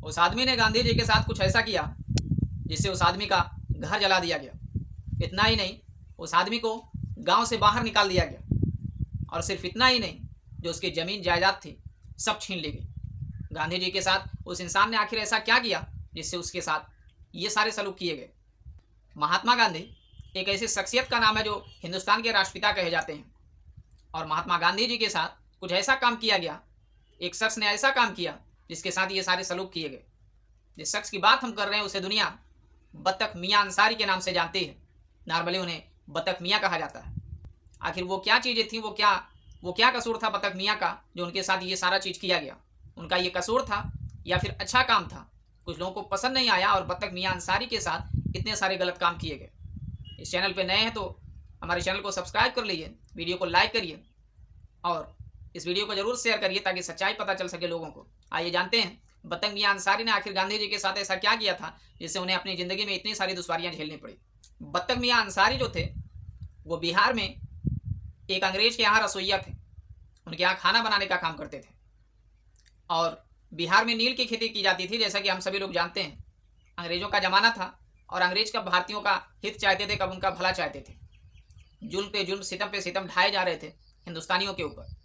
उस आदमी ने गांधी जी के साथ कुछ ऐसा किया जिससे उस आदमी का घर जला दिया गया। इतना ही नहीं, उस आदमी को गांव से बाहर निकाल दिया गया। और सिर्फ इतना ही नहीं, जो उसकी ज़मीन जायदाद थी सब छीन ली गई। गांधी जी के साथ उस इंसान ने आखिर ऐसा क्या किया जिससे उसके साथ ये सारे सलूक किए गए। महात्मा गांधी एक ऐसी शख्सियत का नाम है जो हिंदुस्तान के राष्ट्रपिता कहे जाते हैं। और महात्मा गांधी जी के साथ कुछ ऐसा काम किया गया, एक शख्स ने ऐसा काम किया जिसके साथ ये सारे सलूक किए गए। जिस शख्स की बात हम कर रहे हैं उसे दुनिया बतख मियाँ अंसारी के नाम से जानती है। नॉर्मली उन्हें बतख मियाँ कहा जाता है। आखिर वो क्या चीज़ें थी, वो क्या कसूर था बतख मियाँ का जो उनके साथ ये सारा चीज़ किया गया। उनका ये कसूर था या फिर अच्छा काम था, कुछ लोगों को पसंद नहीं आया और बतख मियाँ अंसारी के साथ इतने सारे गलत काम किए गए। इस चैनल पे नए हैं तो हमारे चैनल को सब्सक्राइब कर लीजिए, वीडियो को लाइक करिए और इस वीडियो को जरूर शेयर करिए ताकि सच्चाई पता चल सके लोगों को। आइए जानते हैं बतख मियाँ अंसारी ने आखिर गांधी जी के साथ ऐसा क्या किया था जिससे उन्हें अपनी ज़िंदगी में इतनी सारी दुश्वारियाँ झेलनी पड़ी। बतख मियाँ अंसारी जो थे वो बिहार में एक अंग्रेज के यहाँ रसोइया थे। उनके यहाँ खाना बनाने का काम करते थे और बिहार में नील की खेती की जाती थी। जैसा कि हम सभी लोग जानते हैं, अंग्रेज़ों का ज़माना था और अंग्रेज कब भारतीयों का हित चाहते थे, कब उनका भला चाहते थे। जुल्म पे जुल्म, सितम पे सितम ढाए जा रहे थे हिंदुस्तानियों के ऊपर।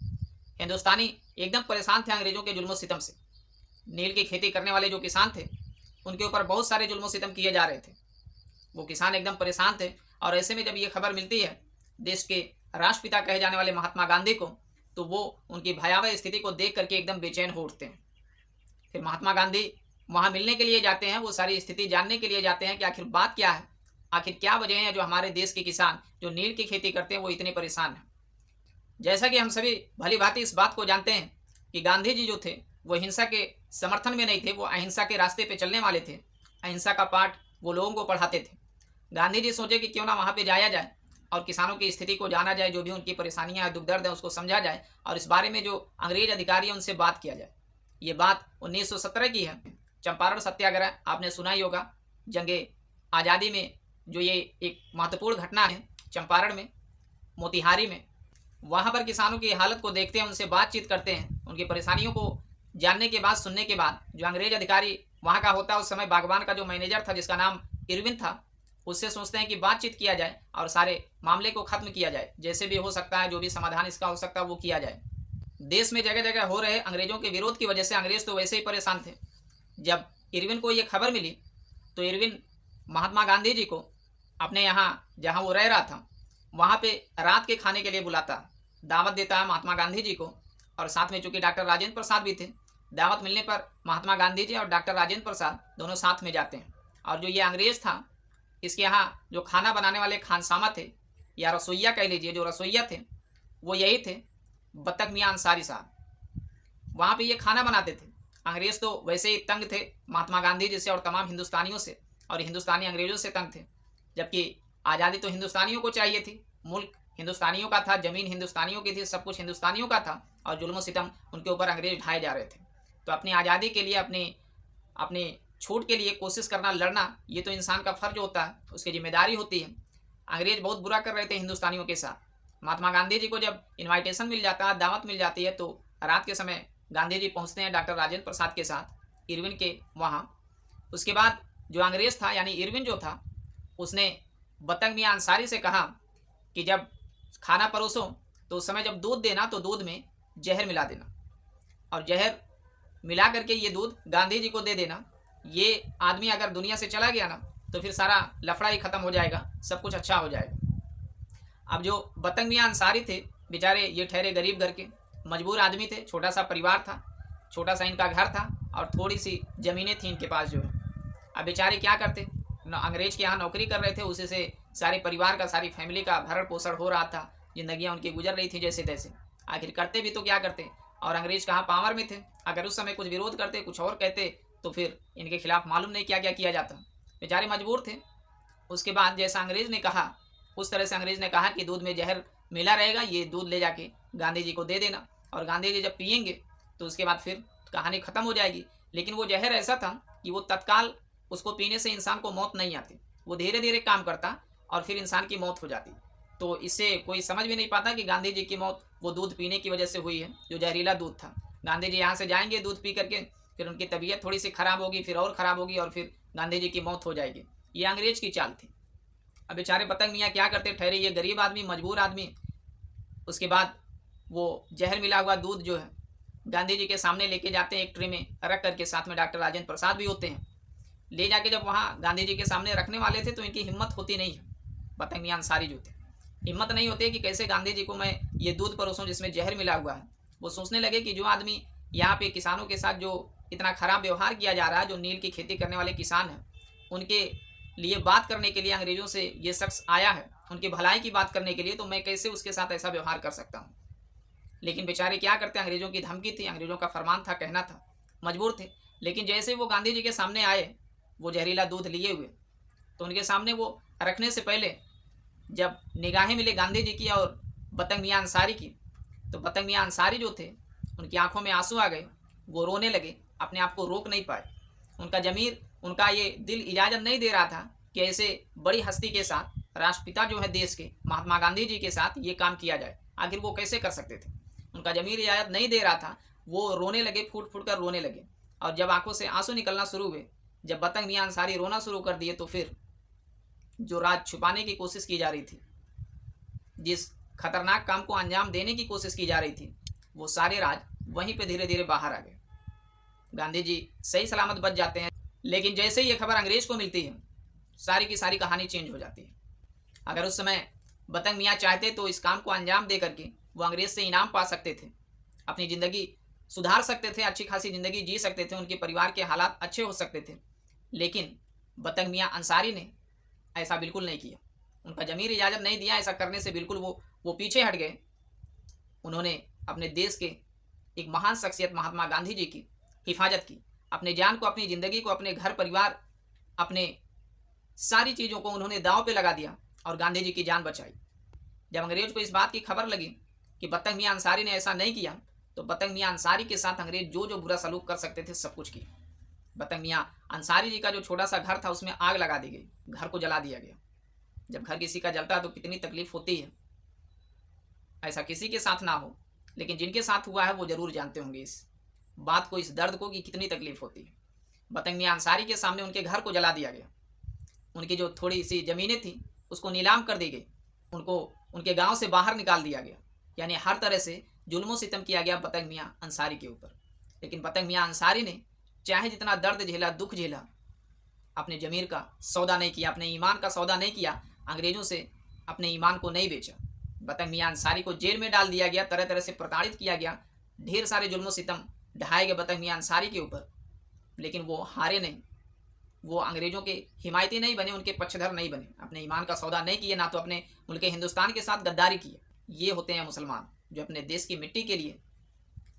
हिंदुस्तानी एकदम परेशान थे अंग्रेज़ों के जुल्म सितम से। नील की खेती करने वाले जो किसान थे उनके ऊपर बहुत सारे जुल्म सितम किए जा रहे थे। वो किसान एकदम परेशान थे और ऐसे में जब ये खबर मिलती है देश के राष्ट्रपिता कहे जाने वाले महात्मा गांधी को, तो वो उनकी भयावह स्थिति को देख करके एकदम बेचैन हो उठते हैं। फिर महात्मा गांधी वहाँ मिलने के लिए जाते हैं, वो सारी स्थिति जानने के लिए जाते हैं कि आखिर बात क्या है, आखिर क्या वजह है जो हमारे देश के किसान जो नील की खेती करते हैं वो इतने परेशान हैं। जैसा कि हम सभी भली भांति इस बात को जानते हैं कि गांधी जी जो थे वो हिंसा के समर्थन में नहीं थे, वो अहिंसा के रास्ते पे चलने वाले थे। अहिंसा का पाठ वो लोगों को पढ़ाते थे। गांधी जी सोचे कि क्यों ना वहाँ पे जाया जाए और किसानों की स्थिति को जाना जाए, जो भी उनकी परेशानियाँ दुख दर्द है उसको समझा जाए और इस बारे में जो अंग्रेज अधिकारी हैं उनसे बात किया जाए। ये बात 1917 की है। चंपारण सत्याग्रह आपने सुना ही होगा। जंगे आज़ादी में जो ये एक महत्वपूर्ण घटना है चंपारण में, मोतिहारी में, वहाँ पर किसानों की हालत को देखते हैं, उनसे बातचीत करते हैं। उनकी परेशानियों को जानने के बाद, सुनने के बाद, जो अंग्रेज अधिकारी वहाँ का होता है, उस समय बागवान का जो मैनेजर था जिसका नाम इरविन था, उससे सोचते हैं कि बातचीत किया जाए और सारे मामले को ख़त्म किया जाए। जैसे भी हो सकता है, जो भी समाधान इसका हो सकता है वो किया जाए। देश में जगह जगह हो रहे अंग्रेज़ों के विरोध की वजह से अंग्रेज़ तो वैसे ही परेशान थे। जब इरविन को ये खबर मिली तो इरविन महात्मा गांधी जी को अपने यहाँ जहाँ वो रह रहा था वहाँ पे रात के खाने के लिए बुलाता, दावत देता है महात्मा गांधी जी को। और साथ में चूँकि डॉक्टर राजेंद्र प्रसाद भी थे, दावत मिलने पर महात्मा गांधी जी और डॉक्टर राजेंद्र प्रसाद दोनों साथ में जाते हैं। और जो ये अंग्रेज़ था, इसके यहाँ जो खाना बनाने वाले खानसामा थे या रसोइया कह लीजिए, जो रसोइया थे वो यही थे बतख मियाँ अंसारी साहब। वहाँ पे ये खाना बनाते थे। अंग्रेज़ तो वैसे ही तंग थे महात्मा गांधी जी से और तमाम हिंदुस्तानियों से, और हिंदुस्तानी अंग्रेज़ों से तंग थे। जबकि आज़ादी तो हिंदुस्तानियों को चाहिए थी, मुल्क हिंदुस्तानियों का था, ज़मीन हिंदुस्तानियों की थी, सब कुछ हिंदुस्तानियों का था और जुल्म सितम उनके ऊपर अंग्रेज़ ढाए जा रहे थे। तो अपनी आज़ादी के लिए, अपनी छूट के लिए कोशिश करना, लड़ना, ये तो इंसान का फ़र्ज होता है, उसकी जिम्मेदारी होती है। अंग्रेज़ बहुत बुरा कर रहे थे हिंदुस्तानियों के साथ। महात्मा गांधी जी को जब इन्वाइटेशन मिल जाता है, दावत मिल जाती है, तो रात के समय गांधी जी पहुंचते हैं डॉक्टर राजेंद्र प्रसाद के साथ इरविन के वहाँ। उसके बाद जो अंग्रेज़ था यानी इरविन जो था, उसने बतख मियाँ अंसारी से कहा कि जब खाना परोसो तो उस समय जब दूध देना तो दूध में जहर मिला देना और जहर मिला करके ये दूध गांधी जी को दे देना। ये आदमी अगर दुनिया से चला गया ना तो फिर सारा लफड़ा ही ख़त्म हो जाएगा, सब कुछ अच्छा हो जाएगा। अब जो बतख मियाँ अंसारी थे बेचारे, ये ठहरे गरीब घर के, मजबूर आदमी थे, छोटा सा परिवार था, छोटा सा इनका घर था और थोड़ी सी ज़मीनें थी इनके पास जो है। अब बेचारे क्या करते, अंग्रेज के यहाँ नौकरी कर रहे थे, उसी से सारे परिवार का, सारी फैमिली का भरण पोषण हो रहा था, ज़िंदगियाँ उनकी गुजर रही थी जैसे तैसे। आखिर करते भी तो क्या करते, और अंग्रेज कहाँ पावर में थे। अगर उस समय कुछ विरोध करते, कुछ और कहते तो फिर इनके खिलाफ मालूम नहीं क्या क्या किया जाता। बेचारे मजबूर थे। उसके बाद जैसा अंग्रेज़ ने कहा उस तरह से अंग्रेज़ ने कहा कि दूध में जहर मिला रहेगा, ये दूध ले जाके गांधी जी को दे देना और गांधी जी जब पियेंगे तो उसके बाद फिर कहानी ख़त्म हो जाएगी। लेकिन वो जहर ऐसा था कि वो तत्काल उसको पीने से इंसान को मौत नहीं आती, वो धीरे धीरे काम करता और फिर इंसान की मौत हो जाती। तो इससे कोई समझ भी नहीं पाता कि गांधी जी की मौत वो दूध पीने की वजह से हुई है, जो जहरीला दूध था। गांधी जी यहाँ से जाएंगे दूध पी करके फिर उनकी तबीयत थोड़ी सी खराब होगी, फिर और ख़राब होगी और फिर गांधी जी की मौत हो जाएगी। ये अंग्रेज की चाल थी। अब बेचारे पतंग मियाँ क्या करते ठहरे, ये गरीब आदमी, मजबूर आदमी। उसके बाद वो जहर मिला हुआ दूध जो है गांधी जी के सामने लेके जाते हैं, एक ट्रे में रख करके, साथ में डॉक्टर राजेंद्र प्रसाद भी होते हैं। ले जाके जब वहाँ गांधी जी के सामने रखने वाले थे तो इनकी हिम्मत होती नहीं है, पतंग मियाँ अंसारी जो थे, हिम्मत नहीं होती है कि कैसे गांधी जी को मैं ये दूध परोसूं जिसमें जहर मिला हुआ है। वो सोचने लगे कि जो आदमी यहाँ पे किसानों के साथ जो इतना खराब व्यवहार किया जा रहा है, जो नील की खेती करने वाले किसान हैं, उनके लिए बात करने के लिए अंग्रेजों से ये शख्स आया है, उनकी भलाई की बात करने के लिए, तो मैं कैसे उसके साथ ऐसा व्यवहार कर सकता हूँ। लेकिन बेचारे क्या करते, अंग्रेजों की धमकी थी, अंग्रेजों का फरमान था, कहना था, मजबूर थे। लेकिन जैसे वो गांधी जी के सामने आए, वो जहरीला दूध लिए हुए, तो उनके सामने वो रखने से पहले जब निगाहें मिले गांधी जी की और पतंग मियाँ अंसारी की, तो पतंग मियाँ अंसारी जो थे उनकी आंखों में आंसू आ गए, वो रोने लगे, अपने आप को रोक नहीं पाए। उनका जमीर, उनका ये दिल इजाज़त नहीं दे रहा था कि ऐसे बड़ी हस्ती के साथ, राष्ट्रपिता जो है देश के, महात्मा गांधी जी के साथ ये काम किया जाए। आखिर वो कैसे कर सकते थे, उनका जमीर इजाज़त नहीं दे रहा था। वो रोने लगे, फूट फूट कर रोने लगे। और जब आंखों से आंसू निकलना शुरू हुए, जब पतंग मियाँ अंसारी रोना शुरू कर दिए, तो फिर जो राज छुपाने की कोशिश की जा रही थी, जिस खतरनाक काम को अंजाम देने की कोशिश की जा रही थी, वो सारे राज वहीं पे धीरे धीरे बाहर आ गए। गांधी जी सही सलामत बच जाते हैं, लेकिन जैसे ही ये खबर अंग्रेज को मिलती है, सारी की सारी कहानी चेंज हो जाती है। अगर उस समय पतंग मियाँ चाहते तो इस काम को अंजाम दे करके वो अंग्रेज से इनाम पा सकते थे, अपनी ज़िंदगी सुधार सकते थे, अच्छी खासी ज़िंदगी जी सकते थे, उनके परिवार के हालात अच्छे हो सकते थे। लेकिन पतंग मियाँ अंसारी ने ऐसा बिल्कुल नहीं किया, उनका ज़मीर इजाज़त नहीं दिया ऐसा करने से। बिल्कुल वो पीछे हट गए। उन्होंने अपने देश के एक महान शख्सियत महात्मा गांधी जी की हिफाजत की, अपने जान को, अपनी ज़िंदगी को, अपने घर परिवार, अपने सारी चीज़ों को उन्होंने दांव पे लगा दिया और गांधी जी की जान बचाई। जब अंग्रेज को इस बात की खबर लगी कि पतंग मियाँ अंसारी ने ऐसा नहीं किया, तो पतंग मियाँ अंसारी के साथ अंग्रेज जो जो बुरा सलूक कर सकते थे सब कुछ किया। पतंग मियाँ अंसारी जी का जो छोटा सा घर था उसमें आग लगा दी गई, घर को जला दिया गया। जब घर किसी का जलता है तो कितनी तकलीफ होती है, ऐसा किसी के साथ ना हो, लेकिन जिनके साथ हुआ है वो जरूर जानते होंगे इस बात को, इस दर्द को, कि कितनी तकलीफ होती है। पतंग मियाँ अंसारी के सामने उनके घर को जला दिया गया, उनकी जो थोड़ी सी ज़मीनें थी उसको नीलाम कर दी गई, उनको उनके गांव से बाहर निकाल दिया गया। यानी हर तरह से जुल्म सितम किया गया पतंग मियाँ अंसारी के ऊपर। लेकिन पतंग मियाँ अंसारी ने चाहे जितना दर्द झेला, दुख झेला, अपने ज़मीर का सौदा नहीं किया, अपने ईमान का सौदा नहीं किया, अंग्रेज़ों से अपने ईमान को नहीं बेचा। पतंग मियाँ अंसारी को जेल में डाल दिया गया, तरह तरह से प्रताड़ित किया गया, ढेर सारे जुल्म सितम ढाए गए पतंग मियाँ अंसारी के ऊपर। लेकिन वो हारे नहीं, वो अंग्रेज़ों के हिमायती नहीं बने, उनके पक्षधर नहीं बने, अपने ईमान का सौदा नहीं किए, ना तो अपने मुल्क हिंदुस्तान के साथ गद्दारी किए। ये होते हैं मुसलमान जो अपने देश की मिट्टी के लिए,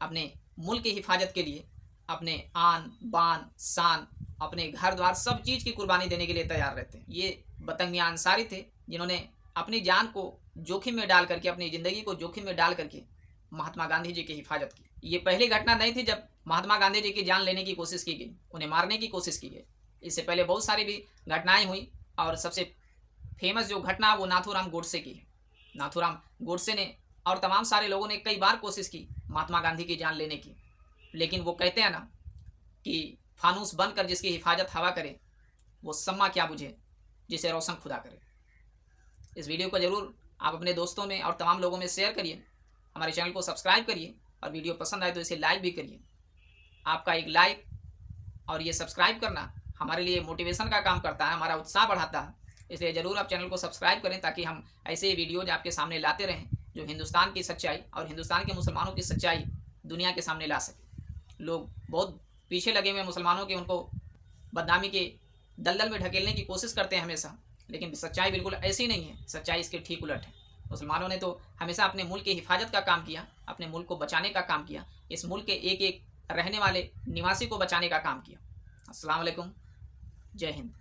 अपने मुल्क की हिफाजत के लिए, अपने आन बान शान, अपने घर द्वार, सब चीज़ की कुर्बानी देने के लिए तैयार रहते हैं। ये पतंग मियाँ अंसारी थे जिन्होंने अपनी जान को जोखिम में डाल करके, अपनी ज़िंदगी को जोखिम में डाल करके महात्मा गांधी जी की हिफाजत की। ये पहली घटना नहीं थी जब महात्मा गांधी जी की जान लेने की कोशिश की गई, उन्हें मारने की कोशिश की गई। इससे पहले बहुत सारी भी घटनाएं हुई और सबसे फेमस जो घटना वो नाथूराम गोडसे की है। नाथूराम गोडसे ने और तमाम सारे लोगों ने कई बार कोशिश की महात्मा गांधी की जान लेने की, लेकिन वो कहते हैं ना कि फानूस बनकर जिसकी हिफाजत हवा करे, वो सम्मा क्या बुझे जिसे रोशन खुदा करे। इस वीडियो को ज़रूर आप अपने दोस्तों में और तमाम लोगों में शेयर करिए, हमारे चैनल को सब्सक्राइब करिए और वीडियो पसंद आए तो इसे लाइक भी करिए। आपका एक लाइक और ये सब्सक्राइब करना हमारे लिए मोटिवेशन का काम करता है, हमारा उत्साह बढ़ाता है। इसलिए ज़रूर आप चैनल को सब्सक्राइब करें ताकि हम ऐसे वीडियोज आपके सामने लाते रहें जो हिंदुस्तान की सच्चाई और हिंदुस्तान के मुसलमानों की सच्चाई दुनिया के सामने ला सके। लोग बहुत पीछे लगे हुए मुसलमानों के, उनको बदनामी के दलदल में ढकेलने की कोशिश करते हैं हमेशा, लेकिन सच्चाई बिल्कुल ऐसी नहीं है, सच्चाई इसके ठीक उलट है। मुसलमानों ने तो हमेशा अपने मुल्क की हिफाजत का काम किया, अपने मुल्क को बचाने का काम किया, इस मुल्क के एक एक रहने वाले निवासी को बचाने का काम किया। अस्सलाम वालेकुम, जय हिंद।